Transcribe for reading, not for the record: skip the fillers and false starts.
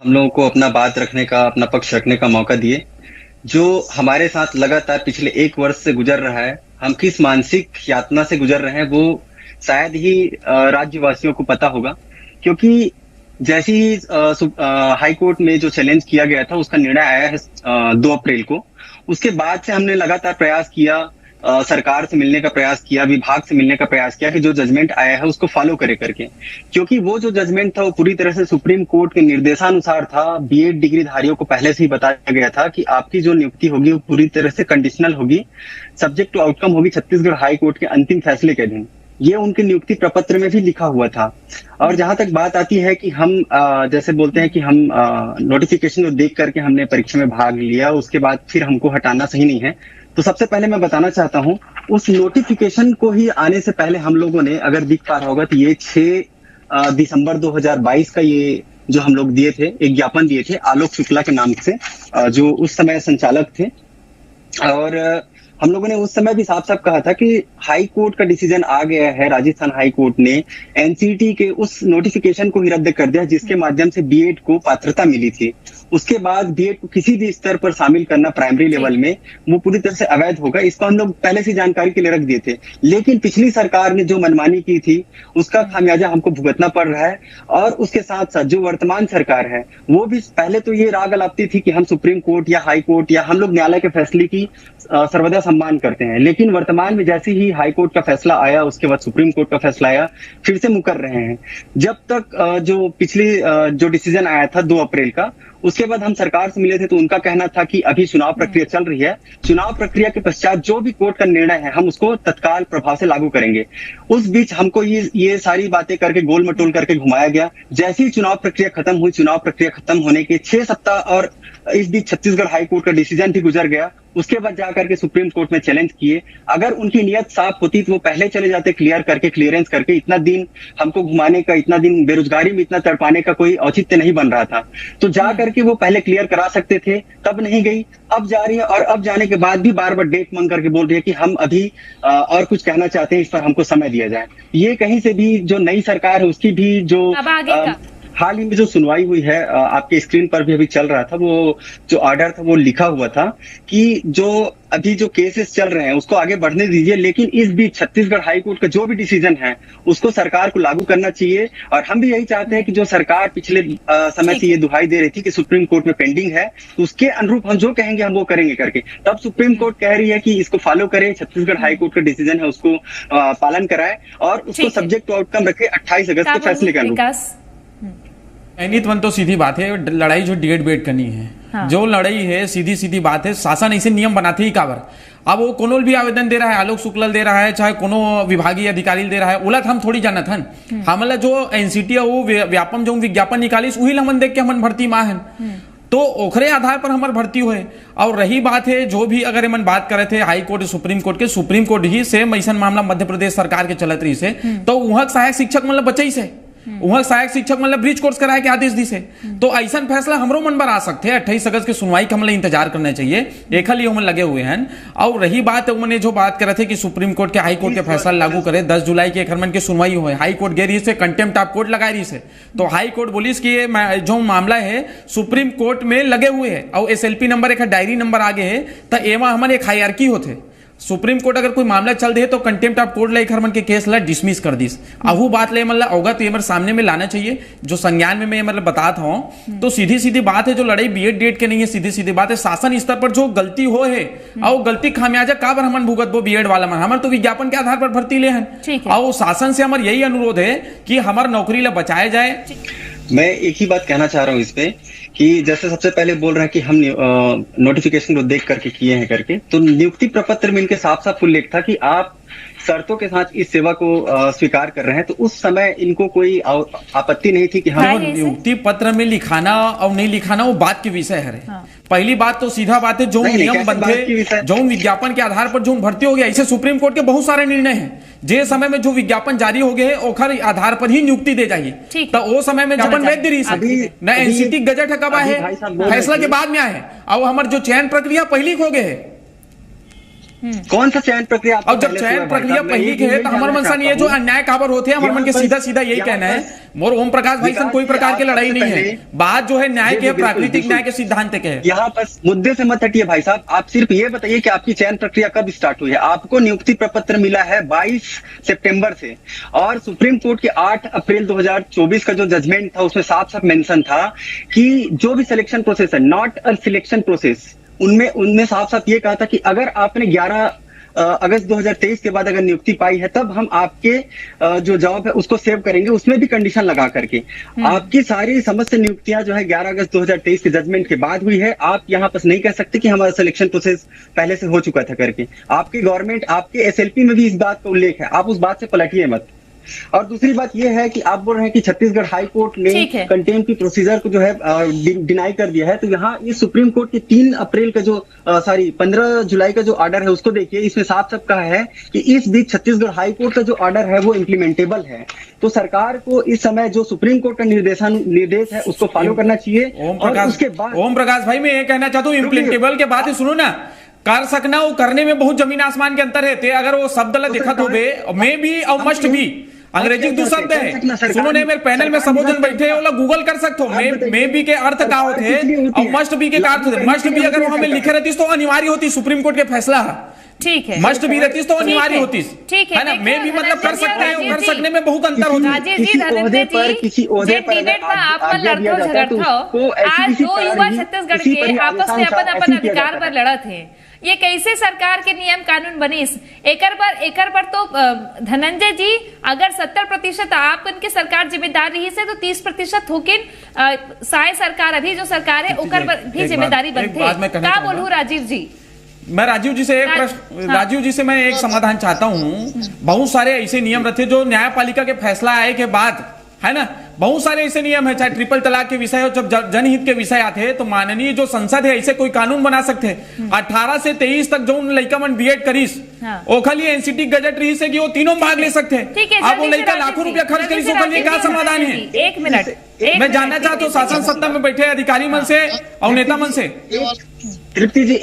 हम लोगों को अपना बात रखने का, अपना पक्ष रखने का मौका दिए। जो हमारे साथ लगातार पिछले 1 वर्ष से गुजर रहा है, हम किस मानसिक यातना से गुजर रहे हैं, वो शायद ही राज्यवासियों को पता होगा। क्योंकि जैसे ही हाई कोर्ट में जो चैलेंज किया गया था, उसका निर्णय आया है 2 अप्रैल को। उसके बाद से हमने लगातार प्रयास किया, सरकार से मिलने का प्रयास किया, विभाग से मिलने का प्रयास किया कि जो जजमेंट आया है उसको फॉलो करे करके। क्योंकि वो जो जजमेंट था वो पूरी तरह से सुप्रीम कोर्ट के निर्देशानुसार था। बीएड डिग्रीधारियों को पहले से ही बताया गया था कि आपकी जो नियुक्ति होगी वो पूरी तरह से कंडीशनल होगी, सब्जेक्ट टू आउटकम होगी छत्तीसगढ़ हाई कोर्ट के अंतिम फैसले के दिन। ये उनके नियुक्ति प्रपत्र में भी लिखा हुआ था। और जहां तक बात आती है कि हम जैसे बोलते हैं कि हम नोटिफिकेशन को देख करके हमने परीक्षा में भाग लिया, उसके बाद फिर हमको हटाना सही नहीं है। तो सबसे पहले मैं बताना चाहता हूं, उस नोटिफिकेशन को ही आने से पहले हम लोगों ने, अगर दिख पा रहा होगा तो ये 6 दिसंबर 2022 का ये जो हम लोग दिए थे, एक ज्ञापन दिए थे आलोक शुक्ला के नाम से, जो उस समय संचालक थे। और हम लोगों ने उस समय भी साफ साफ कहा था कि हाई कोर्ट का डिसीजन आ गया है, राजस्थान हाई कोर्ट ने एनसीटी के उस नोटिफिकेशन को ही रद्द कर दिया जिसके माध्यम से बीएड को पात्रता मिली थी। उसके बाद बीएड को किसी भी स्तर पर शामिल करना प्राइमरी लेवल में वो पूरी तरह से अवैध होगा। इसको हम लोग पहले से जानकारी के लिए रख दिए थे, लेकिन पिछली सरकार ने जो मनमानी की थी उसका खामियाजा हमको भुगतना पड़ रहा है। और उसके साथ साथ जो वर्तमान सरकार है वो भी पहले तो ये राग अलापती थी कि हम सुप्रीम कोर्ट या हाई कोर्ट या हम लोग न्यायालय के फैसले की सर्वदा सम्मान करते हैं, लेकिन वर्तमान में जैसे ही हाई कोर्ट का फैसला आया, उसके बाद सुप्रीम कोर्ट का फैसला आया, फिर से मुकर रहे हैं। जब तक जो पिछली जो डिसीजन आया था 2 अप्रैल का, उसके बाद हम सरकार से मिले थे तो उनका कहना था कि अभी चुनाव प्रक्रिया चल रही है, चुनाव प्रक्रिया के पश्चात जो भी कोर्ट का निर्णय है हम उसको तत्काल प्रभाव से लागू करेंगे। उस बीच हमको ये सारी बातें करके गोल मटोल करके घुमाया गया। जैसे ही चुनाव प्रक्रिया खत्म हुई, चुनाव प्रक्रिया खत्म होने के 6 सप्ताह और इस बीच छत्तीसगढ़ हाई कोर्ट का डिसीजन भी गुजर गया। उसके बाद जाकर के सुप्रीम कोर्ट में चैलेंज किए। अगर उनकी नियत साफ होती तो वो पहले चले जाते क्लियर करके, क्लियरेंस करके। इतना दिन हमको घुमाने का, इतना दिन बेरोजगारी में इतना तड़पाने का कोई औचित्य नहीं बन रहा था। तो जा करके वो पहले क्लियर करा सकते थे, तब नहीं गई, अब जा रही है। और अब जाने के बाद भी बार बार डेट मांग करके बोल रही है कि हम अभी और कुछ कहना चाहते हैं, इस पर हमको समय दिया जाए। ये कहीं से भी जो नई सरकार है उसकी भी जो हाल ही में जो सुनवाई हुई है, आपके स्क्रीन पर भी अभी चल रहा था, वो जो ऑर्डर था वो लिखा हुआ था कि जो अभी जो केसेस चल रहे हैं उसको आगे बढ़ने दीजिए, लेकिन इस बीच छत्तीसगढ़ हाई कोर्ट का जो भी डिसीजन है उसको सरकार को लागू करना चाहिए। और हम भी यही चाहते हैं कि जो सरकार पिछले समय से ये दुहाई दे रही थी कि सुप्रीम कोर्ट में पेंडिंग है, तो उसके अनुरूप हम जो कहेंगे हम वो करेंगे करके। तब सुप्रीम कोर्ट कह रही है कि इसको फॉलो करे, छत्तीसगढ़ हाई कोर्ट का डिसीजन है उसको पालन कराए और उसको सब्जेक्ट टू आउटकम रखे 28 अगस्त के फैसले के अनुरूप। वन तो सीधी बात है, लड़ाई जो डिबेट करनी है, हाँ। जो लड़ाई है सीधी सीधी बात है, शासन ऐसे नियम बनाते ही काबर। अब वो कोनो भी आवेदन दे रहा है, आलोक शुक्ल दे रहा है, चाहे कोनो विभागीय अधिकारी दे रहा है, उलट हम थोड़ी जानत हन। हमला जो एनसीटी वो व्यापम जो विज्ञापन निकालिस वही हमन देख के हमन भर्ती मा हन, तो ओखरे आधार पर हमार भर्ती हुए। और रही बात है जो भी अगर मन बात करे थे हाई कोर्ट सुप्रीम कोर्ट के, सुप्रीम कोर्ट ही सेम ऐसा मामला मध्य प्रदेश सरकार के चलत रही से, तो वहां सहायक शिक्षक मतलब बचई से वहां सहायक शिक्षक मतलब ब्रिज कोर्स कराए के आदेश दी से। तो ऐसा फैसला हमरो मन पर आ सकते हैं। 28 अगस्त की सुनवाई का हमला इंतजार करना चाहिए, एक लिए हम लगे हुए हैं। और रही बात उन्होंने जो बात करे थे कि सुप्रीम कोर्ट के हाई कोर्ट के फैसला लागू करे, 10 जुलाई के खरमन की सुनवाई हुई, हाई कोर्ट गए रही से कंटेम्प्ट ऑफ कोर्ट लगा रही से। तो हाई कोर्ट बोलिस कि ये जो मामला है सुप्रीम कोर्ट में लगे हुए है और SLP नंबर एक डायरी नंबर आगे है, तो एमा हमारे एक हायरार्की होते। सुप्रीम कोर्ट अगर कोई मामला चल दे तो कंटेम्प्ट ऑफ कोर्ट लाइक हरमन के केस ला डिसमिस कर दिस। अहू बात ले मतलब अवगत ये सामने में लाना चाहिए, जो संज्ञान में मैं मतलब बताता हूं। तो सीधी सीधी बात है, जो लड़ाई बीएड डेट के नहीं है, सीधी सीधी बात है, शासन स्तर पर जो गलती हो है और गलती खामियाजा का बर हमन भुगत वो बीएड वाला मन हमारे तो विज्ञापन के आधार पर भर्ती ले हैं। और शासन से हमारे यही अनुरोध है कि हमारे नौकरी ला बचाया जाए। मैं एक ही बात कहना चाह रहा हूं इस पे कि जैसे सबसे पहले बोल रहे हैं कि हम नोटिफिकेशन को देख करके किए हैं करके, तो नियुक्ति प्रपत्र में इनके साफ साफ उल्लेख था कि आप शर्तों के साथ इस सेवा को स्वीकार कर रहे हैं। तो उस समय इनको कोई आपत्ति नहीं थी कि हम नियुक्ति पत्र में लिखाना और नहीं लिखाना वो बात के विषय है। हाँ। पहली बात तो सीधा बात है, जो नियम बनते जो विज्ञापन के आधार पर जो भर्ती हो गया, ऐसे सुप्रीम कोर्ट के बहुत सारे निर्णय हैं। जे समय में जो विज्ञापन जारी हो गए ओखर आधार पर ही नियुक्ति दे जाइए, तो वो समय में जबन वैध रही न एनसीटी गजट है कब है, फैसला के बाद में आए और हमारे जो चयन प्रक्रिया पहली हो गए है। कौन सा चयन प्रक्रिया? अब जब चयन प्रक्रिया पहली के है तो हमारे मन से नहीं है जो अन्याय काबर होते हैं, हमारे मन के सीधा सीधा यही कहना है मोर ओम प्रकाश भाई सन कोई प्रकार की लड़ाई नहीं है, बात जो है न्याय के, प्राकृतिक न्याय के सिद्धांत के है। यहाँ बस मुद्दे से मत हटिए भाई साहब, आप सिर्फ ये बताइए कि आपकी चयन प्रक्रिया कब स्टार्ट हुई है? आपको नियुक्ति प्रपत्र मिला है 22 सितंबर से, और सुप्रीम कोर्ट के 8 अप्रैल 2024 का जो जजमेंट था उसमें साफ साफ मेंशन था कि जो भी सिलेक्शन प्रोसेस है, नॉट अ सिलेक्शन प्रोसेस, उनमें साफ साफ ये कहा था कि अगर आपने 11 अगस्त 2023 के बाद अगर नियुक्ति पाई है तब हम आपके जो जॉब है उसको सेव करेंगे, उसमें भी कंडीशन लगा करके। आपकी सारी समस्त नियुक्तियां जो है 11 अगस्त 2023 के जजमेंट के बाद हुई है। आप यहाँ पर नहीं कह सकते कि हमारा सिलेक्शन प्रोसेस पहले से हो चुका था करके। आपकी गवर्नमेंट, आपके एसएलपी में भी इस बात का उल्लेख है, आप उस बात से पलटिए मत। और दूसरी बात यह है कि आप बोल रहे हैं कि छत्तीसगढ़ हाई कोर्ट ने कंटेम्प्ट की प्रोसीजर को जो है डिनाई कर दिया है, तो यहाँ ये सुप्रीम कोर्ट के 3 अप्रैल का जो 15 जुलाई का जो ऑर्डर है उसको देखिए, इसमें साफ साफ कहा है कि इस बीच छत्तीसगढ़ हाई कोर्ट का जो ऑर्डर है वो इम्प्लीमेंटेबल है। तो सरकार को इस समय जो सुप्रीम कोर्ट का निर्देश है उसको फॉलो करना चाहिए। और उसके बाद ओम प्रकाश भाई मैं ये कहना चाहता हूँ, इम्प्लीमेंटेबल के बाद सुनो ना, कर सकना वो करने में बहुत जमीन आसमान के अंतर है। अगर वो शब्द दिखत हो मे बी और मस्ट भी अंग्रेजी दो शब्द है, सुनो ने मेरे पैनल में सब जन बैठे हो, गूगल कर सकते हो। मे बी के अर्थ का होते हैं और मस्ट बी के अर्थ होते। मस्ट बी अगर वहां में लिखे रहती तो अनिवार्य होती, सुप्रीम कोर्ट के फैसला ठीक है, मस्ट भी रहती तो अनिवार्य होती, ठीक है ना? मे भी मतलब कर सकते हैं, कर सकने में बहुत अंतर होता है। किसी ओहदे पर आज 2 युवा छत्तीसगढ़ के आपस में अपन अधिकार पर लड़त है, ये कैसे सरकार के नियम कानून बनीस? एकर पर तो धनंजय जी अगर 70% आप उनके सरकार जिम्मेदार रही से तो 30% होकिन साय सरकार अभी जो सरकार है ओकर भी जिम्मेदारी बनते है। क्या बोलूं राजीव जी? मैं राजीव जी से एक प्रश्न, राजीव जी से मैं एक समाधान चाहता हूं। बहुत सारे ऐसे नियम रहते जो न्यायपालिका के फैसला आए के बाद, है ना, बहुत सारे ऐसे नियम है, चाहे ट्रिपल तलाक के विषय हो, जब जनहित के विषय आते हैं तो माननीय जो संसद है ऐसे कोई कानून बना सकते हैं। 18 से 23 तक जो लड़का मन बीएड करीस वो खाली एनसीटी गजट रही से कि वो तीनों भाग ले सकते हैं। अब वो लड़का लाखों रुपया खर्च करी, क्या समाधान है? 1 मिनट मैं जानना चाहता हूँ शासन सत्ता में बैठे अधिकारी मन से और नेता मन से। तृप्ति जी